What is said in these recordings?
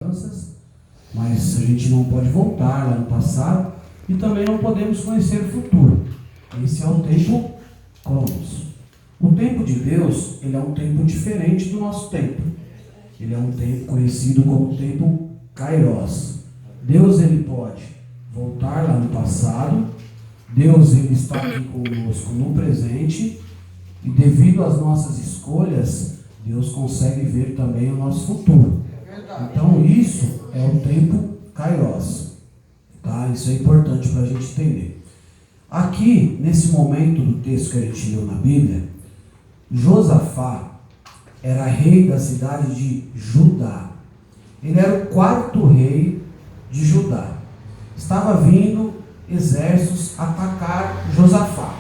Mas a gente não pode voltar lá no passado e também não podemos conhecer o futuro. Esse é o tempo Cronos. O tempo de Deus, ele é um tempo diferente do nosso tempo. Ele é um tempo conhecido como tempo Kairos. Deus, ele pode voltar lá no passado. Deus, ele está aqui conosco no presente. E devido às nossas escolhas, Deus consegue ver também o nosso futuro. Então isso é o tempo Kairos. Tá? Isso é importante para a gente entender. Aqui, nesse momento do texto que a gente leu na Bíblia, Josafá era rei da cidade de Judá. Ele era o quarto rei de Judá. Estava vindo exércitos atacar Josafá.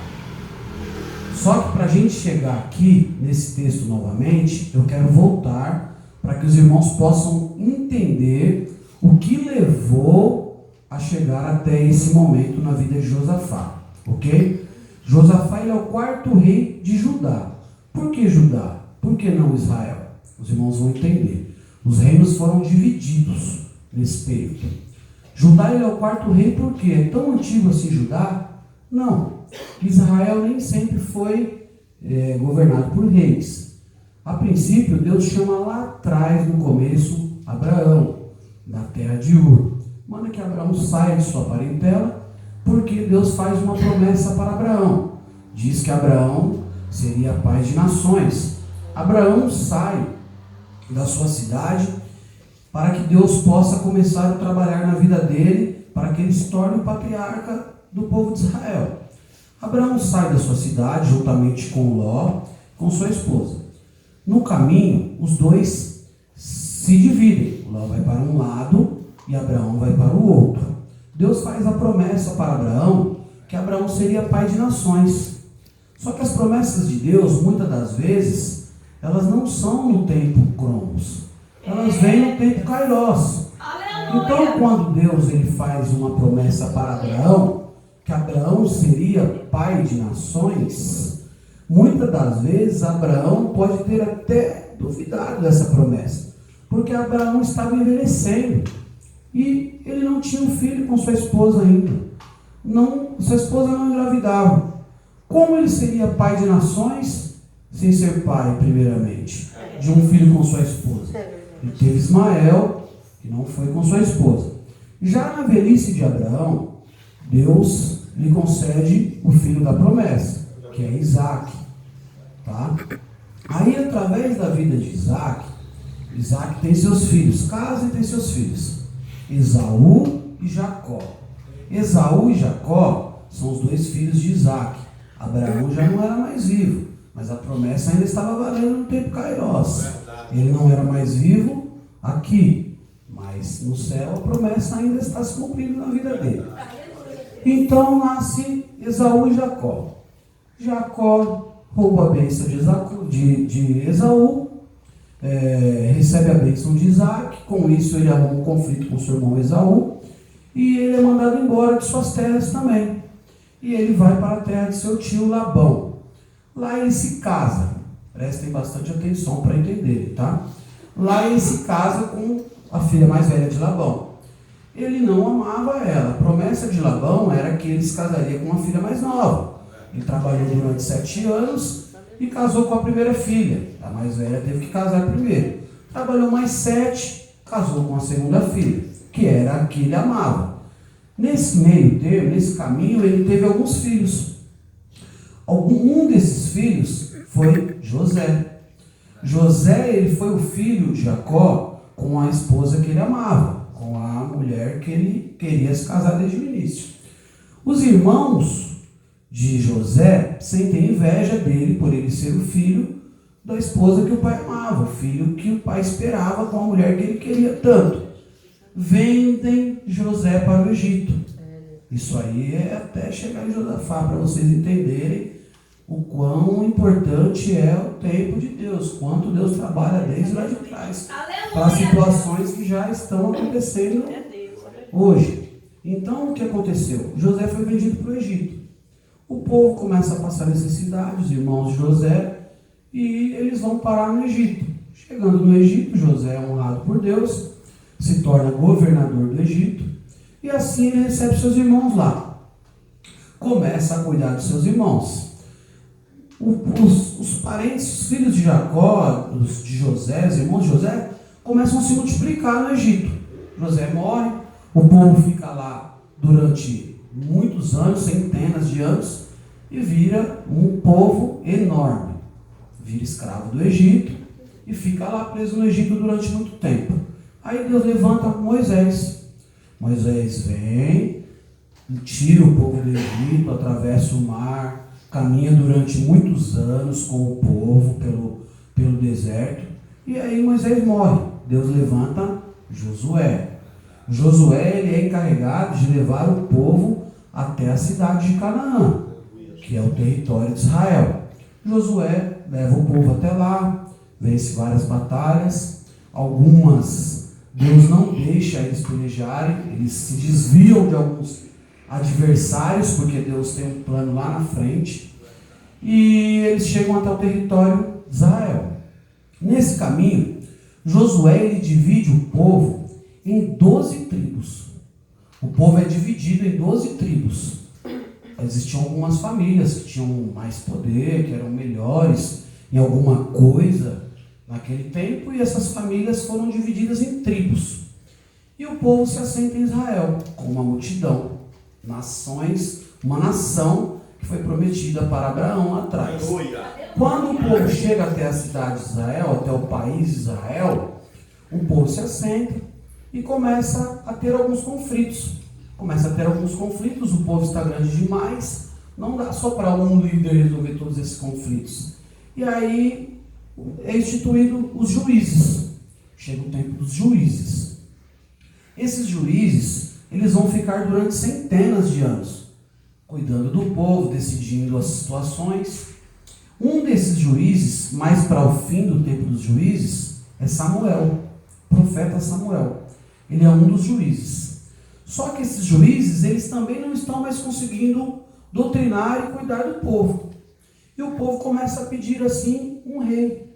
Só que para a gente chegar aqui, nesse texto novamente, eu quero voltar para que os irmãos possam entender o que levou a chegar até esse momento na vida de Josafá. Ok? Josafá, ele é o quarto rei de Judá. Por que Judá? Por que não Israel? Os irmãos vão entender. Os reinos foram divididos nesse período. Judá, ele é o quarto rei porque é tão antigo assim Judá? Não. Israel nem sempre foi governado por reis. A princípio, Deus chama lá atrás, no começo, Abraão, da terra de Ur. Manda que Abraão saia de sua parentela, porque Deus faz uma promessa para Abraão. Diz que Abraão seria pai de nações. Abraão sai da sua cidade para que Deus possa começar a trabalhar na vida dele, para que ele se torne o patriarca do povo de Israel. Abraão sai da sua cidade juntamente com Ló, com sua esposa. No caminho, os dois se dividem. Ló vai para um lado e Abraão vai para o outro. Deus faz a promessa para Abraão que Abraão seria pai de nações. Só que as promessas de Deus, muitas das vezes, elas não são no tempo Cronos. Elas vêm no tempo Kairos. Então, quando Deus ele faz uma promessa para Abraão, que Abraão seria pai de nações, muitas das vezes Abraão pode ter até duvidado dessa promessa, porque Abraão estava envelhecendo e ele não tinha um filho com sua esposa ainda. Sua esposa não engravidava. Como ele seria pai de nações sem ser pai, primeiramente, de um filho com sua esposa? Ele teve Ismael, que não foi com sua esposa. Já na velhice de Abraão, Deus lhe concede o filho da promessa, que é Isaac. Tá? Aí, através da vida de Isaac, Isaac tem seus filhos, casa e tem seus filhos, Esaú e Jacó. Esaú e Jacó são os dois filhos de Isaac. Abraão já não era mais vivo, mas a promessa ainda estava valendo no tempo Kairos. Ele não era mais vivo aqui, mas no céu a promessa ainda está se cumprindo na vida dele. Então nasce Esaú e Jacó. Jacó rouba a bênção de Esaú, recebe a bênção de Isaac. Com isso ele arruma um conflito com seu irmão Esaú e ele é mandado embora de suas terras também. E ele vai para a terra de seu tio Labão. Lá ele se casa. Prestem bastante atenção para entender, tá? Lá ele se casa com a filha mais velha de Labão. Ele não amava ela. A promessa de Labão era que ele se casaria com uma filha mais nova. Ele trabalhou durante 7 anos e casou com a primeira filha. A mais velha teve que casar primeiro. Trabalhou mais 7, casou com a segunda filha, que era a que ele amava. Nesse meio termo, nesse caminho, ele teve alguns filhos. Um desses filhos foi José. José, ele foi o filho de Jacó com a esposa que ele amava, com a mulher que ele queria se casar desde o início. Os irmãos de José sentem inveja dele por ele ser o filho da esposa que o pai amava, o filho que o pai esperava com a mulher que ele queria tanto. Vendem José para o Egito. Isso aí é até chegar em Josafá, para vocês entenderem o quão importante é o tempo de Deus, quanto Deus trabalha desde lá de trás, para as situações que já estão acontecendo hoje. Então, o que aconteceu? José foi vendido para o Egito. O povo começa a passar necessidade, os irmãos de José, e eles vão parar no Egito. Chegando no Egito, José é honrado por Deus, se torna governador do Egito, e assim ele recebe seus irmãos lá. Começa a cuidar dos seus irmãos. Os parentes, os filhos de Jacó, os de José, os irmãos de José, começam a se multiplicar no Egito. José morre, o povo fica lá durante muitos anos, centenas de anos, e vira um povo enorme. Vira escravo do Egito e fica lá preso no Egito durante muito tempo. Aí Deus levanta Moisés. Moisés vem, tira o povo do Egito, atravessa o mar, caminha durante muitos anos com o povo pelo deserto. E aí Moisés morre. Deus levanta Josué. Josué ele é encarregado de levar o povo até a cidade de Canaã, que é o território de Israel. Josué leva o povo até lá, vence várias batalhas. Algumas Deus não deixa eles pelejarem, eles se desviam de alguns adversários, porque Deus tem um plano lá na frente. E eles chegam até o território de Israel. Nesse caminho, Josué ele divide o povo em 12 tribos. O povo é dividido em 12 tribos. Existiam algumas famílias que tinham mais poder, que eram melhores em alguma coisa naquele tempo, e essas famílias foram divididas em tribos. E o povo se assenta em Israel, com uma multidão, nações, uma nação que foi prometida para Abraão lá atrás. Quando o povo chega até a cidade de Israel, até o país de Israel, o povo se assenta e começa a ter alguns conflitos. O povo está grande demais, não dá só para um líder resolver todos esses conflitos. E aí é instituído os juízes. Chega o tempo dos juízes. Esses juízes, eles vão ficar durante centenas de anos, cuidando do povo, decidindo as situações. Um desses juízes, mais para o fim do tempo dos juízes, é Samuel, o profeta Samuel. Ele é um dos juízes. Só que esses juízes, eles também não estão mais conseguindo doutrinar e cuidar do povo. E o povo começa a pedir assim um rei.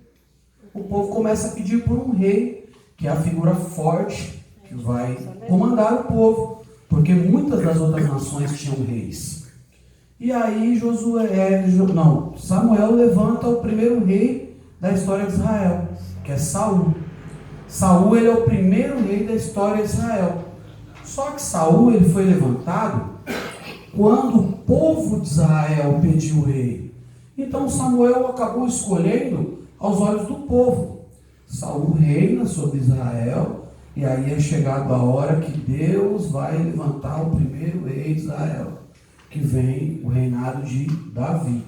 O povo começa a pedir por um rei, que é a figura forte, que vai comandar o povo, porque muitas das outras nações tinham reis. E aí Samuel levanta o primeiro rei da história de Israel, que é Saul. Saul ele é o primeiro rei da história de Israel. Só que Saul ele foi levantado quando o povo de Israel pediu o rei. Então Samuel acabou escolhendo aos olhos do povo. Saul reina sobre Israel, e aí é chegado a hora que Deus vai levantar o primeiro rei de Israel, que vem o reinado de Davi.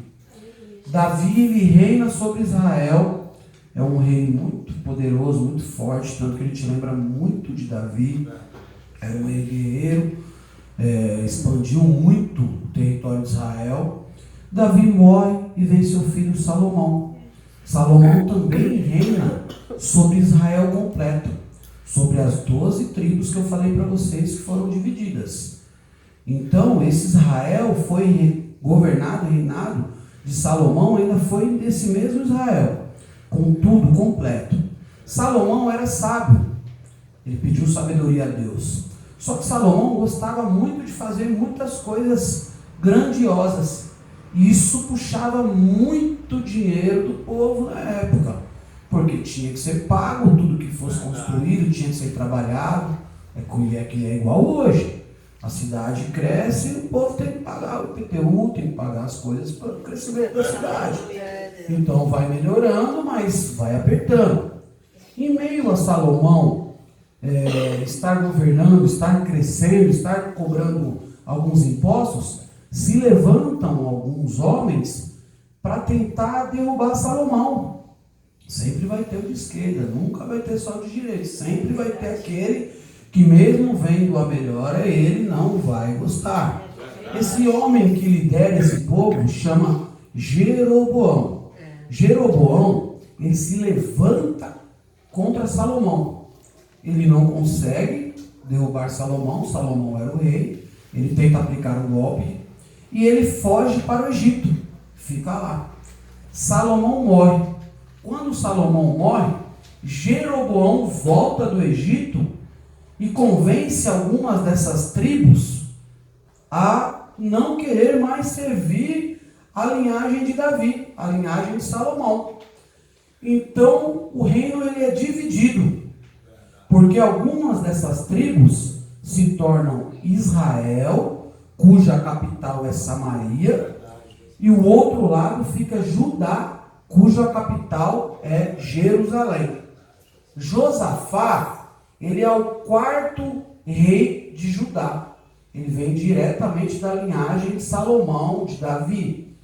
Davi ele reina sobre Israel, é um rei muito poderoso, muito forte, tanto que ele te lembra muito de Davi. Era um rei guerreiro, expandiu muito o território de Israel. Davi morre e vem seu filho Salomão. Salomão também reina sobre Israel completo, sobre as 12 tribos que eu falei para vocês que foram divididas. Então, esse Israel foi governado, reinado de Salomão, ainda foi desse mesmo Israel, com tudo completo. Salomão era sábio, ele pediu sabedoria a Deus. Só que Salomão gostava muito de fazer muitas coisas grandiosas. E isso puxava muito dinheiro do povo na época. Porque tinha que ser pago, tudo que fosse construído tinha que ser trabalhado. É igual hoje. A cidade cresce e o povo tem que pagar o IPTU, tem que pagar as coisas para o crescimento da cidade. Então vai melhorando, mas vai apertando. Em meio a Salomão estar governando, estar crescendo, estar cobrando alguns impostos, se levantam alguns homens para tentar derrubar Salomão. Sempre vai ter o de esquerda, nunca vai ter só o de direita, sempre vai ter aquele que mesmo vendo a melhora, ele não vai gostar. Esse homem que lidera esse povo chama Jeroboão. Jeroboão, ele se levanta contra Salomão. Ele não consegue derrubar Salomão, Salomão era o rei, ele tenta aplicar um golpe e ele foge para o Egito, fica lá. Salomão morre. Quando Salomão morre, Jeroboão volta do Egito e convence algumas dessas tribos a não querer mais servir a linhagem de Davi, a linhagem de Salomão. Então o reino ele é dividido, porque algumas dessas tribos se tornam Israel, cuja capital é Samaria, e o outro lado fica Judá, cuja capital é Jerusalém. Josafá, ele é o quarto rei de Judá. Ele vem diretamente da linhagem de Salomão, de Davi.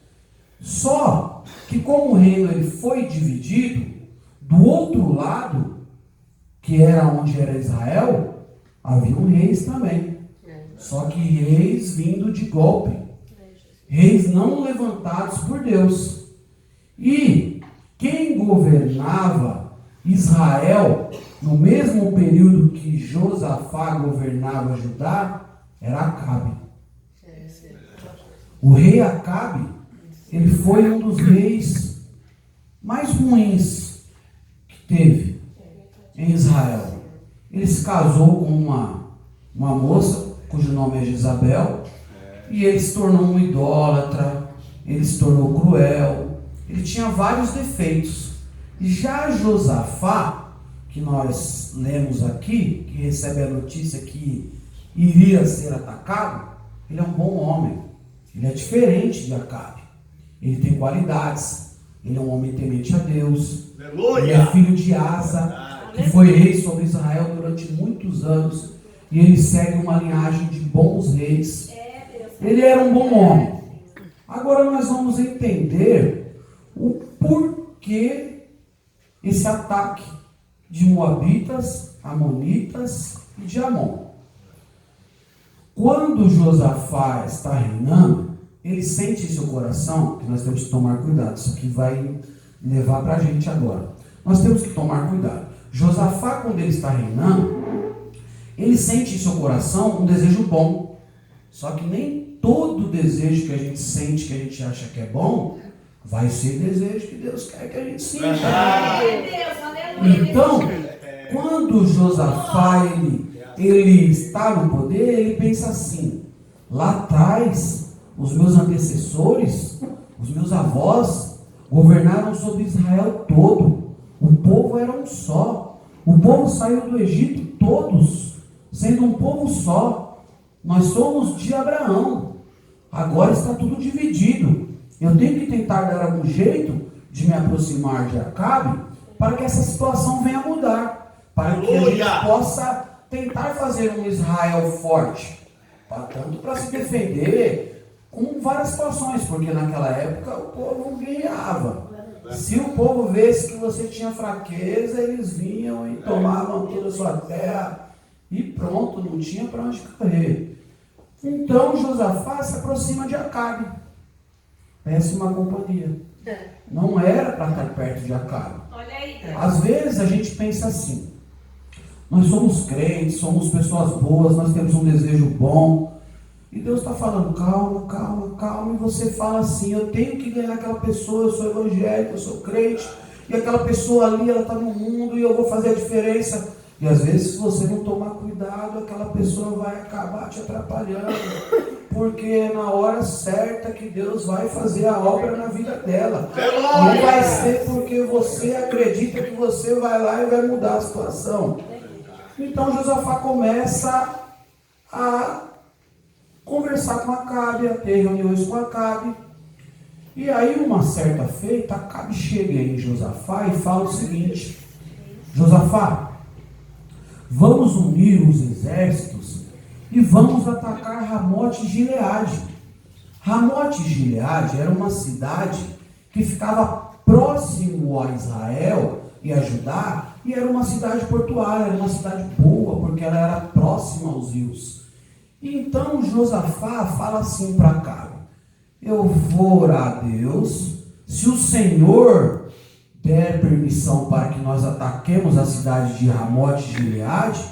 Só que como o reino ele foi dividido, do outro lado, que era onde era Israel, haviam reis também. Só que reis vindo de golpe. Reis não levantados por Deus. E quem governava Israel no mesmo período que Josafá governava Judá era Acabe. O rei Acabe, ele foi um dos reis mais ruins que teve em Israel. Ele se casou com uma moça cujo nome é Jezabel, e ele se tornou um idólatra, ele se tornou cruel, ele tinha vários defeitos. Já Josafá, que nós lemos aqui, que recebe a notícia que iria ser atacado, ele é um bom homem, ele é diferente de Acabe, ele tem qualidades, ele é um homem temente a Deus, ele é filho de Asa, que foi rei sobre Israel durante muitos anos, e ele segue uma linhagem de bons reis. Ele era um bom homem. Agora nós vamos entender o porquê esse ataque de Moabitas, Amonitas e de Amon. Quando Josafá está reinando, ele sente em seu coração que nós temos que tomar cuidado. Isso aqui vai levar para a gente agora. Nós temos que tomar cuidado. Josafá, quando ele está reinando, ele sente em seu coração um desejo bom. Só que nem todo desejo que a gente sente, que a gente acha que é bom, vai ser desejo que Deus quer que a gente sinta. Então, quando Josafá ele está no poder, ele pensa assim: lá atrás, os meus antecessores, os meus avós, governaram sobre Israel todo. O povo era um só. O povo saiu do Egito todos, sendo um povo só. Nós somos de Abraão. Agora está tudo dividido. Eu tenho que tentar dar algum jeito de me aproximar de Acabe para que essa situação venha a mudar. Para que a gente possa tentar fazer um Israel forte. Tanto para se defender com várias situações. Porque naquela época o povo guerreava. Se o povo visse que você tinha fraqueza, eles vinham e tomavam toda a sua terra. E pronto, não tinha para onde correr. Então Josafá se aproxima de Acabe. Péssima companhia. Não era para estar perto de Acabe. Às vezes a gente pensa assim: nós somos crentes, somos pessoas boas, nós temos um desejo bom. E Deus está falando: calma, calma, calma. E você fala assim: eu tenho que ganhar aquela pessoa, eu sou evangélico, eu sou crente. E aquela pessoa ali, ela está no mundo e eu vou fazer a diferença. E às vezes, se você não tomar cuidado, aquela pessoa vai acabar te atrapalhando. Porque na hora certa que Deus vai fazer a obra na vida dela. Não vai ser porque você acredita que você vai lá e vai mudar a situação. Então Josafá começa a conversar com Acabe, a ter reuniões com Acabe. E aí, uma certa feita, Acabe chega em Josafá e fala o seguinte: Josafá, vamos unir os exércitos e vamos atacar Ramote Gileade. Ramote Gileade era uma cidade que ficava próximo a Israel e a Judá, e era uma cidade portuária, era uma cidade boa, porque ela era próxima aos rios. E então Josafá fala assim para Acabe: eu vou orar a Deus, se o Senhor der permissão para que nós ataquemos a cidade de Ramote Gileade,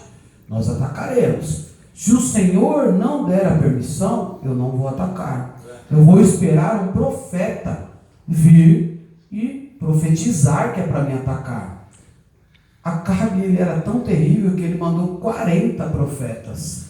nós atacaremos. Se o Senhor não der a permissão, eu não vou atacar. Eu vou esperar um profeta vir e profetizar que é para me atacar. Acabe, ele era tão terrível que ele mandou 40 profetas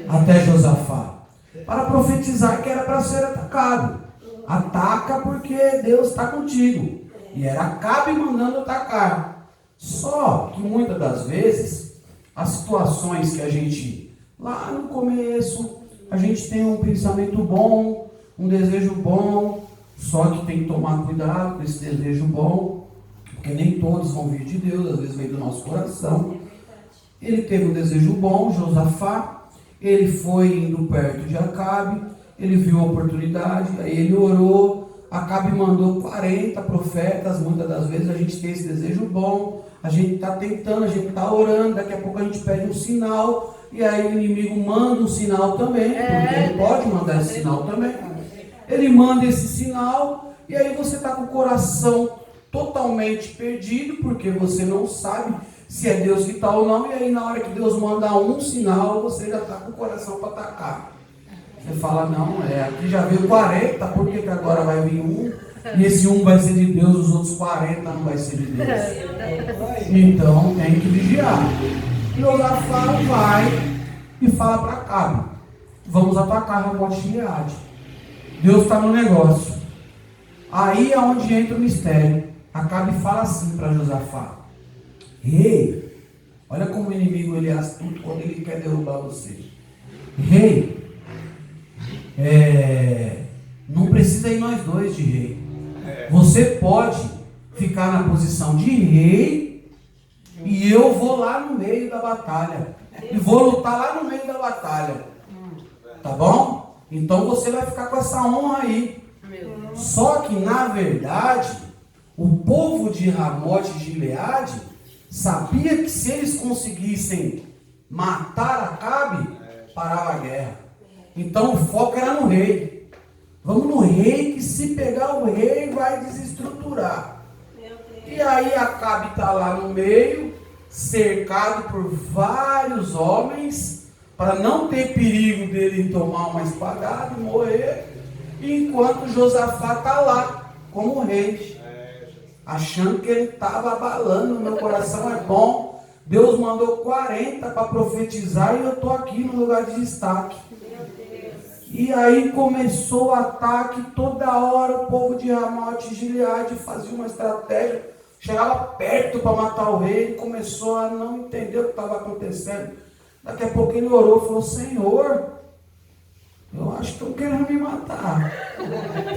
até Josafá para profetizar que era para ser atacado. Ataca porque Deus está contigo. E era Acabe mandando atacar. Só que muitas das vezes, as situações que a gente, lá no começo, a gente tem um pensamento bom, um desejo bom, só que tem que tomar cuidado com esse desejo bom, porque nem todos vão vir de Deus, às vezes vem do nosso coração. Ele teve um desejo bom, Josafá, ele foi indo perto de Acabe, ele viu a oportunidade, aí ele orou, Acabe mandou 40 profetas, muitas das vezes a gente tem esse desejo bom, a gente está tentando, a gente está orando, daqui a pouco a gente pede um sinal, e aí o inimigo manda um sinal também, porque ele pode mandar esse sinal também. Ele manda esse sinal, e aí você está com o coração totalmente perdido, porque você não sabe se é Deus que está ou não, e aí na hora que Deus manda um sinal, você já está com o coração para atacar. Você fala, não, aqui já veio 40, por que agora vai vir um? E esse um vai ser de Deus, os outros 40 não vai ser de Deus. Então tem que vigiar. Josafá vai e fala para Acabe, vamos atacar Ramote Gileade. Deus está no negócio. Aí é onde entra o mistério. Acabe fala assim para Josafá, rei, olha como o inimigo ele é astuto quando ele quer derrubar você. Rei, não precisa ir nós dois de rei. Você pode ficar na posição de rei e eu vou lá no meio da batalha. E vou lutar lá no meio da batalha. Tá bom? Então você vai ficar com essa honra aí. Só que na verdade, o povo de Ramote Gileade sabia que se eles conseguissem matar Acabe, parava a guerra. Então o foco era no rei. Vamos no rei, que se pegar o rei vai desestruturar. E aí Acabe está lá no meio, cercado por vários homens, para não ter perigo dele tomar uma espadada e morrer, enquanto Josafá está lá como rei, achando que ele estava abalando. Meu coração é bom, Deus mandou 40 para profetizar e eu estou aqui no lugar de destaque. E aí começou o ataque, toda hora o povo de Ramote Gileade fazia uma estratégia, chegava perto para matar o rei, ele começou a não entender o que estava acontecendo. Daqui a pouco ele orou e falou, Senhor, eu acho que estão querendo me matar,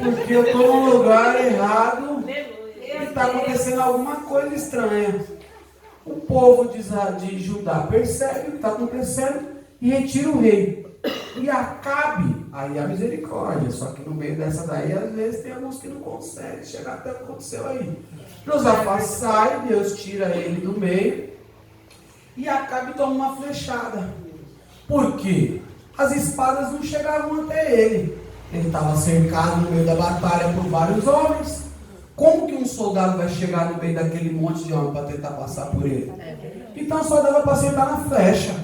porque eu estou no lugar errado e está acontecendo alguma coisa estranha. O povo de Judá percebe o que está acontecendo e retira o rei. E Acabe, aí a misericórdia, só que no meio dessa daí, às vezes tem alguns que não conseguem chegar até o que aconteceu aí. Josafá sai, Deus tira ele do meio, e Acabe toma uma flechada. Por quê? As espadas não chegavam até ele. Ele estava cercado no meio da batalha por vários homens. Como que um soldado vai chegar no meio daquele monte de homens para tentar passar por ele? Então só dava para acertar na flecha.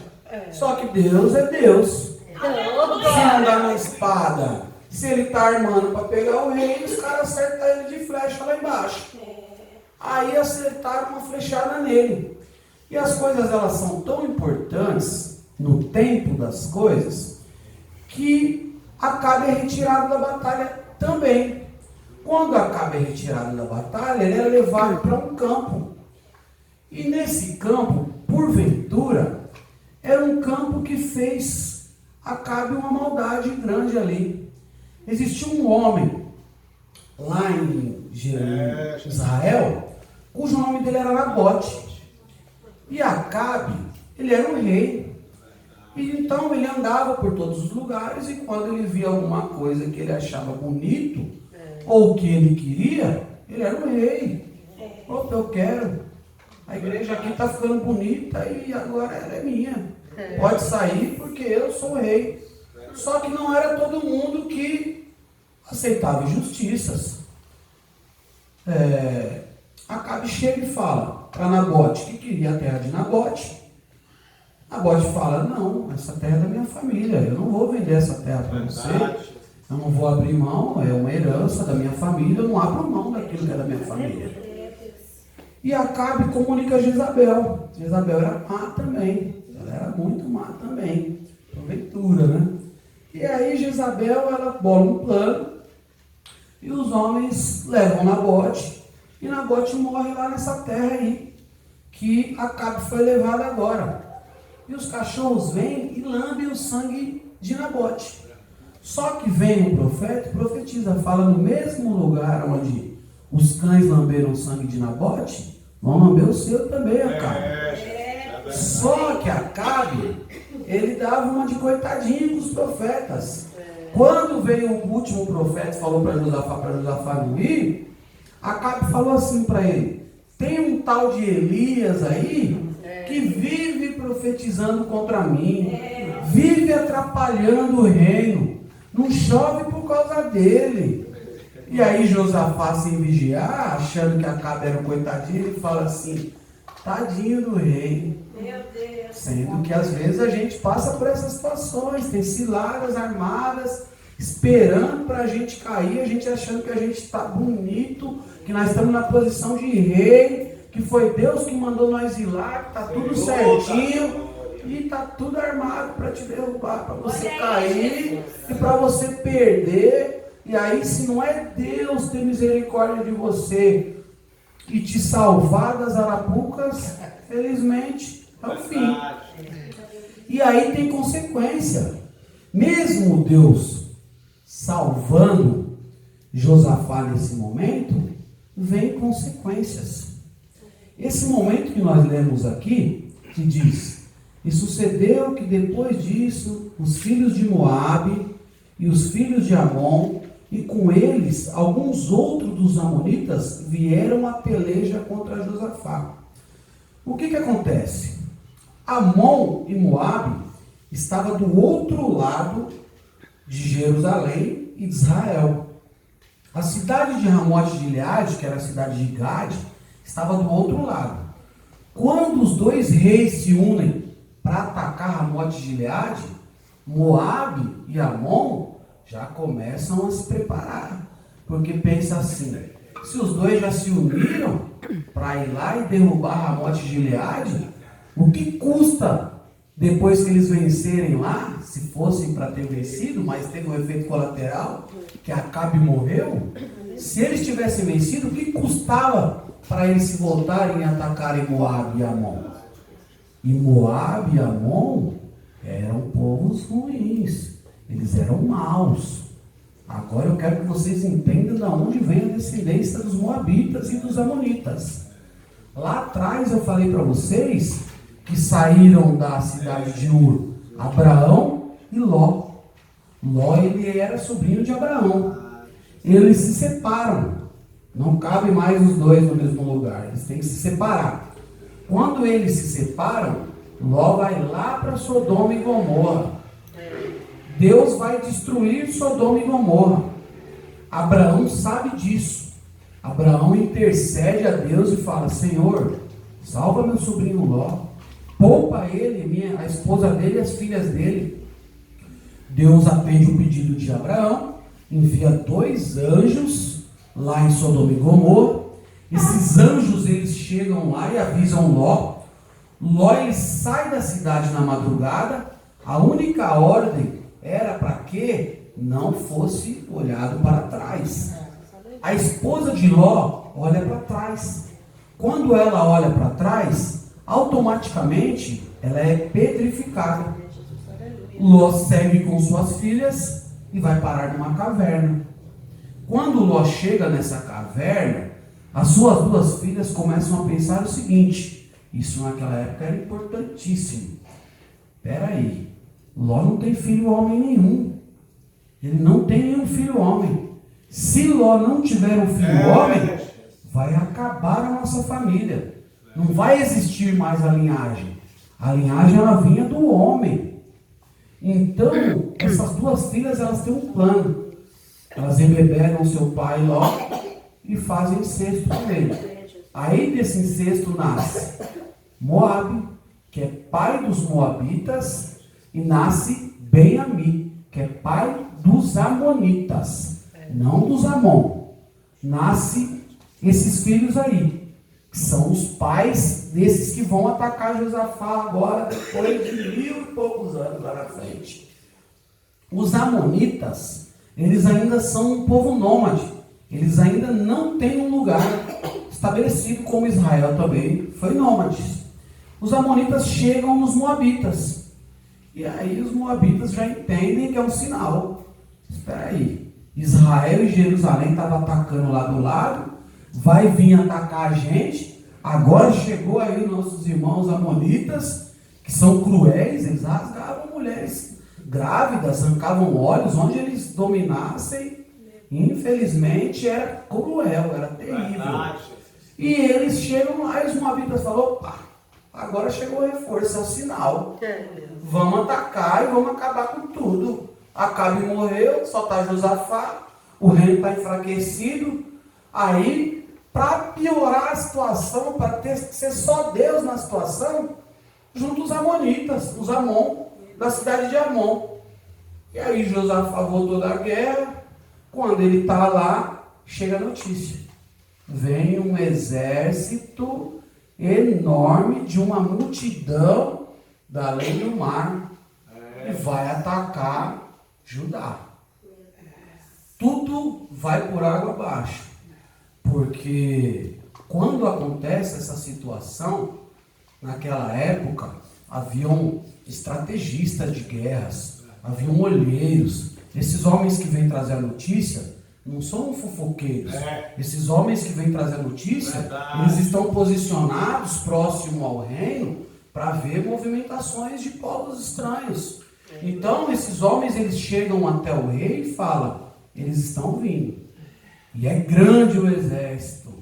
Só que Deus é Deus. Se não dá na espada, se ele está armando para pegar o rei, os caras acertam ele de flecha lá embaixo. Aí acertaram uma flechada nele. E as coisas, elas são tão importantes no tempo das coisas, que Acabe é retirado da batalha também. Quando Acabe é retirado da batalha, ele era levado para um campo. E nesse campo, porventura, era um campo que fez Acabe uma maldade grande ali. Existia um homem lá em Israel, cujo nome dele era Nabote. E Acabe, ele era um rei. E então ele andava por todos os lugares, e quando ele via alguma coisa que ele achava bonito, ou que ele queria, ele era um rei. Opa, eu quero. A igreja aqui está ficando bonita e agora ela é minha. Pode sair porque eu sou o rei. Só que não era todo mundo que aceitava injustiças. Acabe chega e fala para Nabote que queria a terra de Nabote. Nabote fala, não, essa terra é da minha família, eu não vou vender essa terra para você, eu não vou abrir mão, é uma herança da minha família, eu não abro mão daquilo que é da minha família. E Acabe comunica a Jezabel. Jezabel era má também. Ela era muito má também. Porventura, né? E aí Jezabel, ela bola um plano. E os homens levam Nabote. E Nabote morre lá nessa terra aí. Que Acabe foi levado agora. E os cachorros vêm e lambem o sangue de Nabote. Só que vem o profeta e profetiza. Fala no mesmo lugar onde os cães lamberam o sangue de Nabote, vão lamber o seu também, Acabe. Só que Acabe, ele dava uma de coitadinho com os profetas. Quando veio o último profeta e falou para Josafá não ir, Acabe falou assim para ele: tem um tal de Elias aí que vive profetizando contra mim, vive atrapalhando o reino, não chove por causa dele. E aí Josafá, sem vigiar, achando que Acabe era um coitadinho, ele fala assim: tadinho do rei. Meu Deus. Sendo que às vezes a gente passa por essas situações, tem ciladas armadas, esperando para a gente cair, a gente achando que a gente está bonito, que nós estamos na posição de rei, que foi Deus que mandou nós ir lá, que está tudo certinho, e está tudo armado para te derrubar, para você cair e para você perder. E aí, se não é Deus ter misericórdia de você e te salvar das arapucas, felizmente é o fim. E aí tem consequência. Mesmo Deus salvando Josafá nesse momento, vem consequências. Esse momento que nós lemos aqui, que diz: e sucedeu que depois disso, os filhos de Moabe e os filhos de Amon, e com eles alguns outros dos amonitas, vieram a peleja contra Josafá. O que acontece? Amon e Moabe estavam do outro lado de Jerusalém e de Israel. A cidade de Ramote de Gileade, que era a cidade de Gade, estava do outro lado. Quando os dois reis se unem para atacar Ramote de Gileade, Moabe e Amon já começam a se preparar. Porque pensa assim: se os dois já se uniram para ir lá e derrubar Ramote de Gileade, o que custa depois que eles vencerem lá, se fossem para ter vencido, mas teve um efeito colateral, que Acabe morreu? Se eles tivessem vencido, o que custava para eles se voltarem e atacarem Moabe e Amon? E Moabe e Amon eram povos ruins, eles eram maus. Agora eu quero que vocês entendam de onde vem a descendência dos Moabitas e dos Amonitas. Lá atrás eu falei para vocês que saíram da cidade de Ur Abraão e Ló. Ló, ele era sobrinho de Abraão. Eles se separam. Não cabe mais os dois no mesmo lugar. Eles têm que se separar. Quando eles se separam, Ló vai lá para Sodoma e Gomorra. Deus vai destruir Sodoma e Gomorra. Abraão sabe disso. Abraão intercede a Deus e fala: Senhor, salva meu sobrinho Ló. Poupa ele, a esposa dele e as filhas dele. Deus atende o pedido de Abraão, envia 2 anjos lá em Sodoma e Gomorra. Esses anjos, eles chegam lá e avisam Ló. Ló, ele sai da cidade na madrugada. A única ordem era para que não fosse olhado para trás. A esposa de Ló olha para trás. Quando ela olha para trás, automaticamente ela é petrificada. Ló segue com suas filhas e vai parar numa caverna. Quando Ló chega nessa caverna, as suas 2 filhas começam a pensar o seguinte: isso naquela época era importantíssimo. Espera aí, Ló não tem filho homem nenhum. Ele não tem nenhum filho homem. Se Ló não tiver um filho homem, vai acabar a nossa família. Não vai existir mais a linhagem. A linhagem, ela vinha do homem. Então, essas 2 filhas, elas têm um plano. Elas embebedam seu pai Ló e fazem incesto com ele. Aí desse incesto nasce Moabe, que é pai dos Moabitas, e nasce Ben-Ami, que é pai dos Amonitas, não dos Amon. Nasce esses filhos aí. que são os pais desses que vão atacar Josafá agora, depois de 1000 e poucos anos lá na frente. Os amonitas, eles ainda são um povo nômade, eles ainda não têm um lugar estabelecido, como Israel também foi nômade. Os amonitas chegam nos moabitas, e aí os moabitas já entendem que é um sinal. Espera aí, Israel e Jerusalém estavam atacando lá do lado, vai vir atacar a gente, agora chegou aí os nossos irmãos amonitas, que são cruéis, eles rasgavam mulheres grávidas, arrancavam olhos, onde eles dominassem, infelizmente era cruel, era terrível. E eles chegam lá e os moabitas falam, opa, agora chegou o reforço, é o sinal, vamos atacar e vamos acabar com tudo. Acabe morreu, só está Josafá, o reino está enfraquecido, aí, para piorar a situação, para ser só Deus na situação, junto os amonitas, os Amon, da cidade de Amon. E aí Josafá voltou da guerra, quando ele está lá, chega a notícia. Vem um exército enorme de uma multidão da além do mar e vai atacar Judá. Tudo vai por água abaixo. Porque quando acontece essa situação, naquela época, haviam estrategistas de guerras, haviam olheiros. Esses homens que vêm trazer a notícia não são fofoqueiros. Esses homens que vêm trazer a notícia, eles estão posicionados próximo ao reino para ver movimentações de povos estranhos. Então, esses homens, eles chegam até o rei e falam, eles estão vindo. E é grande o exército.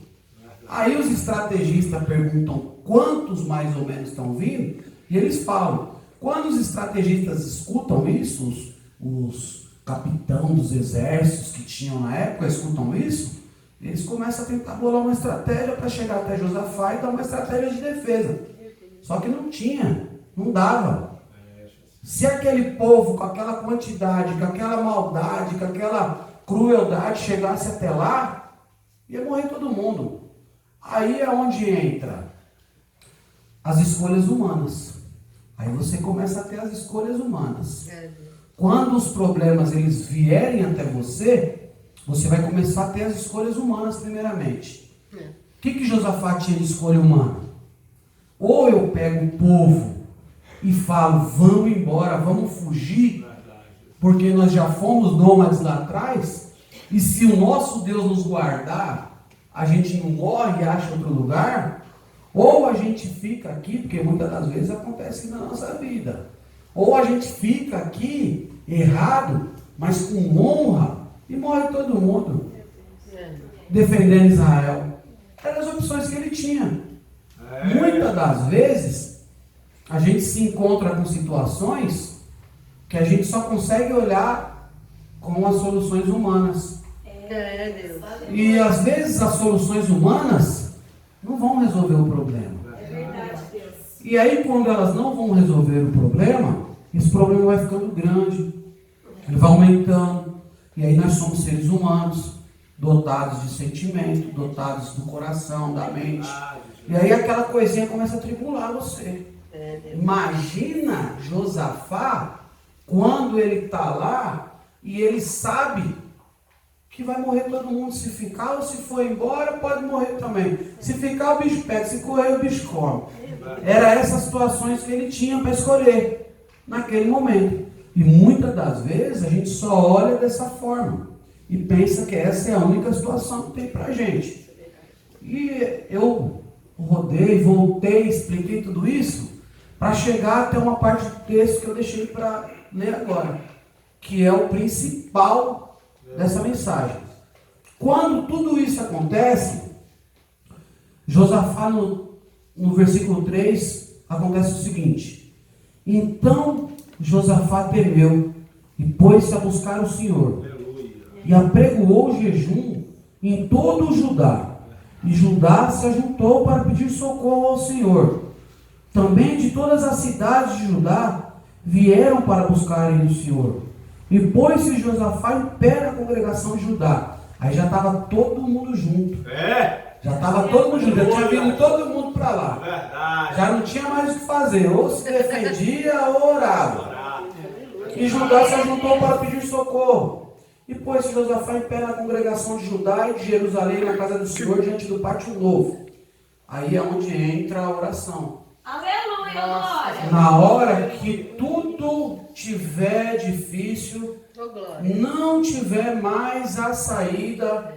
Aí os estrategistas perguntam quantos mais ou menos estão vindo, e eles falam. Quando os estrategistas escutam isso, os capitães dos exércitos que tinham na época escutam isso, eles começam a tentar bolar uma estratégia para chegar até Josafá e dar uma estratégia de defesa. Só que não tinha, não dava. Se aquele povo, com aquela quantidade, com aquela maldade, com aquela crueldade chegasse até lá, ia morrer todo mundo. Aí é onde entra as escolhas humanas. Aí você começa a ter as escolhas humanas. Quando os problemas eles vierem até você, você vai começar a ter as escolhas humanas primeiramente. O que Josafá tinha de escolha humana? Ou eu pego o povo e falo, vamos embora, vamos fugir, porque nós já fomos nômades lá atrás, e se o nosso Deus nos guardar, a gente não morre e acha outro lugar, ou a gente fica aqui, porque muitas das vezes acontece na nossa vida, ou a gente fica aqui errado, mas com honra, e morre todo mundo, defendendo Israel. Eram as opções que ele tinha. Muitas das vezes, a gente se encontra com situações que a gente só consegue olhar com as soluções humanas. E às vezes as soluções humanas não vão resolver o problema. E aí quando elas não vão resolver o problema, esse problema vai ficando grande, ele vai aumentando. E aí nós somos seres humanos, dotados de sentimento, dotados do coração, da mente. E aí aquela coisinha começa a tribular você. Imagina Josafá, quando ele está lá, e ele sabe que vai morrer todo mundo. Se ficar ou se for embora, pode morrer também. Se ficar, o bicho pega, se correr, o bicho come. Era essas situações que ele tinha para escolher naquele momento. E muitas das vezes a gente só olha dessa forma e pensa que essa é a única situação que tem para a gente. E eu rodei, voltei, expliquei tudo isso para chegar até uma parte do texto que eu deixei para ler agora, que é o principal dessa mensagem. Quando tudo isso acontece, Josafá no versículo 3 acontece o seguinte: então Josafá temeu e pôs-se a buscar o Senhor, e apregoou o jejum em todo o Judá, e Judá se ajuntou para pedir socorro ao Senhor. Também de todas as cidades de Judá vieram para buscarem o Senhor. E pôs-se Josafá em pé na congregação de Judá. Aí já estava todo mundo junto. Já estava todo mundo junto, já tinha vindo todo mundo para lá. Já não tinha mais o que fazer, ou se defendia ou orava. E Judá se juntou para pedir socorro. E pôs Josafá em pé na congregação de Judá e de Jerusalém, na casa do Senhor, diante do pátio novo. Aí é onde entra a oração. Aleluia, glória. Na hora que tudo tiver difícil, não tiver mais a saída.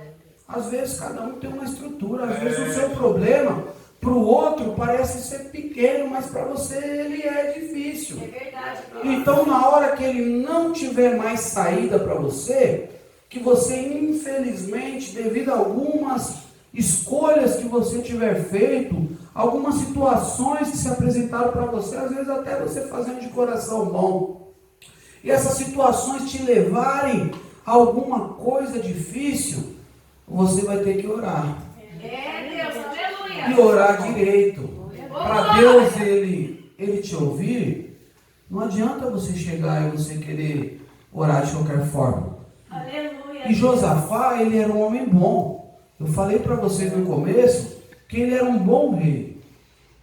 Às vezes cada um tem uma estrutura, às vezes o seu problema para o outro parece ser pequeno, mas para você ele é difícil. É verdade. Então na hora que ele não tiver mais saída para você, que você infelizmente, devido a algumas escolhas que você tiver feito, algumas situações que se apresentaram para você, às vezes até você fazendo de coração bom, e essas situações te levarem a alguma coisa difícil, você vai ter que orar. É, Deus, aleluia. E orar direito. Para Deus ele te ouvir, não adianta você chegar e você querer orar de qualquer forma. Aleluia. E Josafá, ele era um homem bom. Eu falei para vocês no começo que ele era um bom rei.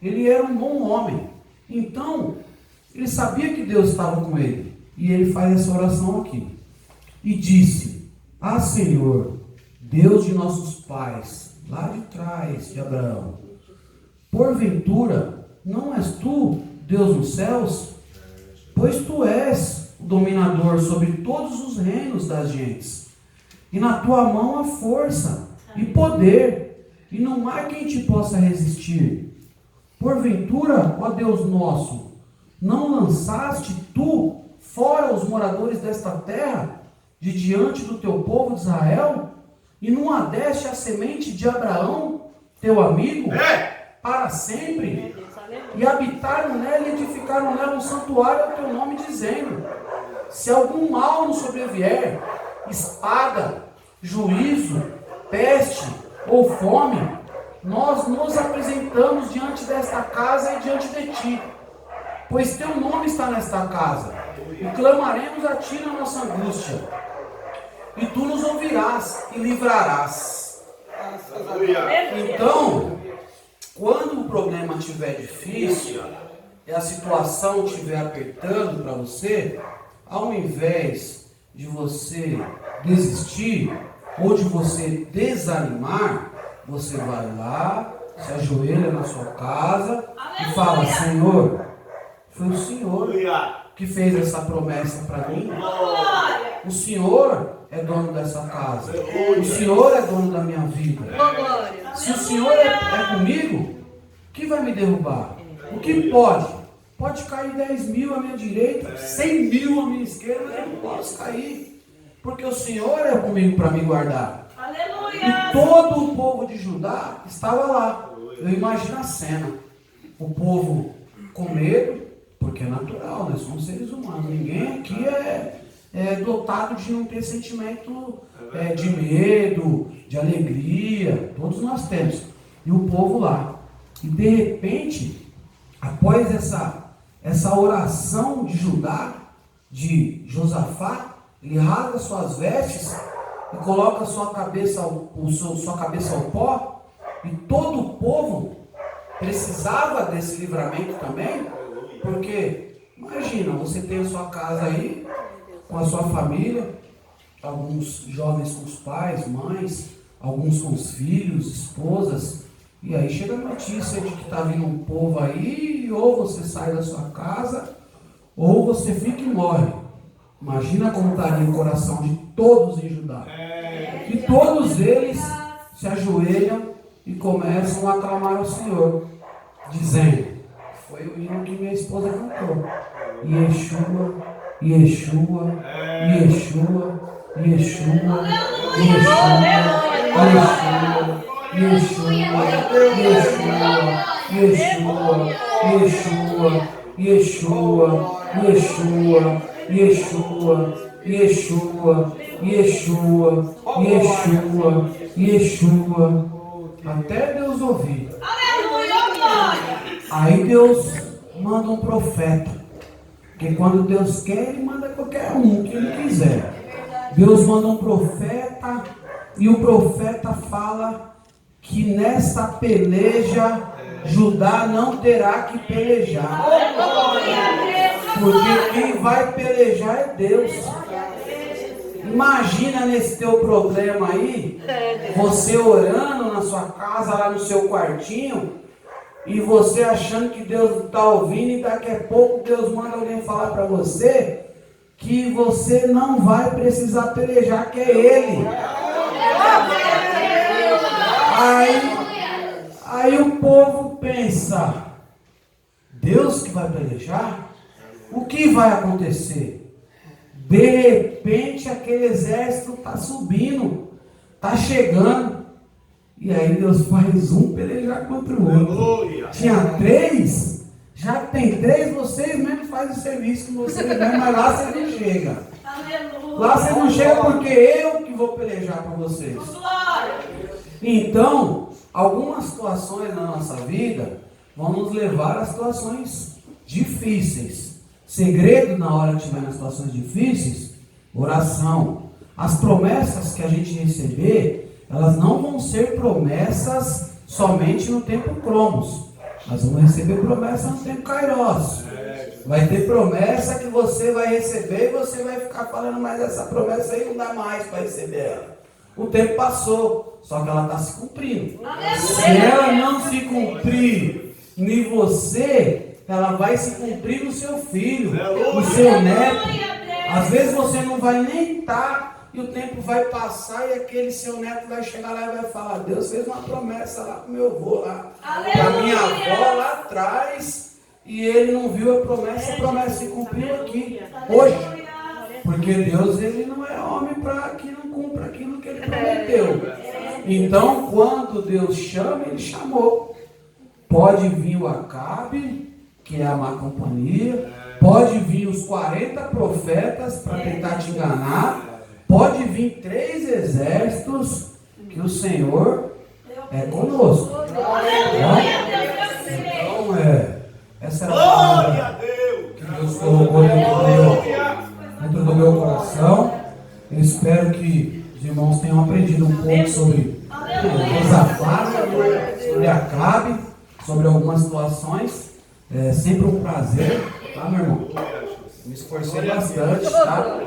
Ele era um bom homem. Então, ele sabia que Deus estava com ele. E ele faz essa oração aqui. E disse: Ah, Senhor, Deus de nossos pais, lá de trás de Abraão, porventura, não és tu, Deus nos céus? Pois tu és o dominador sobre todos os reinos das gentes. E na tua mão há força e poder, e não há quem te possa resistir. Porventura, ó Deus nosso, não lançaste tu fora os moradores desta terra, de diante do teu povo de Israel, e não adeste a semente de Abraão, teu amigo, para sempre, e habitaram nela e edificaram nela um santuário ao teu nome, dizendo: se algum mal nos sobrevier, espada, juízo, peste ou fome, nós nos apresentamos diante desta casa e diante de ti, pois teu nome está nesta casa, e clamaremos a ti na nossa angústia, e tu nos ouvirás e livrarás. Então, quando o problema estiver difícil e a situação estiver apertando para você, ao invés de você desistir ou de você desanimar, você vai lá, se ajoelha na sua casa e fala: Senhor, foi o Senhor que fez essa promessa para mim. O Senhor é dono dessa casa. O Senhor é dono da minha vida. Se o Senhor é comigo, o que vai me derrubar? O que pode? Pode cair 10 mil à minha direita, 100 mil à minha esquerda, mas eu não posso cair, porque o Senhor é comigo para me guardar. E todo o povo de Judá estava lá. Eu imagino a cena. O povo com medo, porque é natural, nós somos seres humanos. Ninguém aqui é dotado de não ter sentimento de medo, de alegria. Todos nós temos. E o povo lá. E de repente, após essa oração de Judá, de Josafá, ele rasga suas vestes e coloca sua cabeça ao pó, e todo o povo precisava desse livramento também, porque imagina, você tem a sua casa aí, com a sua família, alguns jovens com os pais, mães, alguns com os filhos, esposas, e aí chega a notícia de que está vindo um povo aí, ou você sai da sua casa, ou você fica e morre. Imagina como estaria o coração de todos em Judá. E todos eles se ajoelham e começam a clamar ao Senhor, dizendo: foi o hino que minha esposa cantou: Yeshua, Yeshua, Yeshua, Yeshua, Yeshua, Yeshua, Yeshua, Yeshua, Yeshua, Yeshua, Yeshua, Yeshua, Yeshua, Yeshua, Yeshua, até Deus ouvir. Aí Deus manda um profeta, porque quando Deus quer, Ele manda qualquer um que Ele quiser. Deus manda um profeta, e o profeta fala que nessa peleja Judá não terá que pelejar. Porque quem vai pelejar é Deus. Imagina nesse teu problema aí, você orando na sua casa, lá no seu quartinho, e você achando que Deus está ouvindo, e daqui a pouco Deus manda alguém falar para você que você não vai precisar pelejar, que é Ele. Aí o povo pensa, Deus que vai pelejar? O que vai acontecer? De repente aquele exército está subindo, está chegando. E aí Deus faz um pelejar contra o outro. Tinha 3, já que tem 3, vocês mesmo fazem o serviço que vocês mesmo, mas lá vocês não chegam. Lá vocês não chegam porque eu que vou pelejar para vocês. Então, algumas situações na nossa vida vão nos levar a situações difíceis. Segredo na hora que estiver nas situações difíceis, oração. As promessas que a gente receber, elas não vão ser promessas somente no tempo Cromos. Nós vamos receber promessa no tempo Kairos. Vai ter promessa que você vai receber e você vai ficar falando, mas essa promessa aí não dá mais para receber ela. O tempo passou, só que ela está se cumprindo. Se ela não se cumprir em você, ela vai se cumprir no seu filho, no seu neto. Às vezes você não vai nem estar, e o tempo vai passar, e aquele seu neto vai chegar lá e vai falar, Deus fez uma promessa lá para o meu avô, lá para minha avó lá atrás, e ele não viu a promessa se cumpriu aqui, hoje. Porque Deus, ele não é homem para que não cumpra aquilo que ele prometeu. Então, quando Deus chama, ele chamou. Pode vir o Acabe, que é a má companhia. Pode vir os 40 profetas para tentar te enganar. Pode vir 3 exércitos, que o Senhor é conosco. Então, essa é a palavra que Deus colocou dentro do meu coração. Eu espero que os irmãos tenham aprendido um pouco sobre Josafá, sobre Acabe, sobre algumas situações. É sempre um prazer, tá, meu irmão? Me esforcei bastante, tá?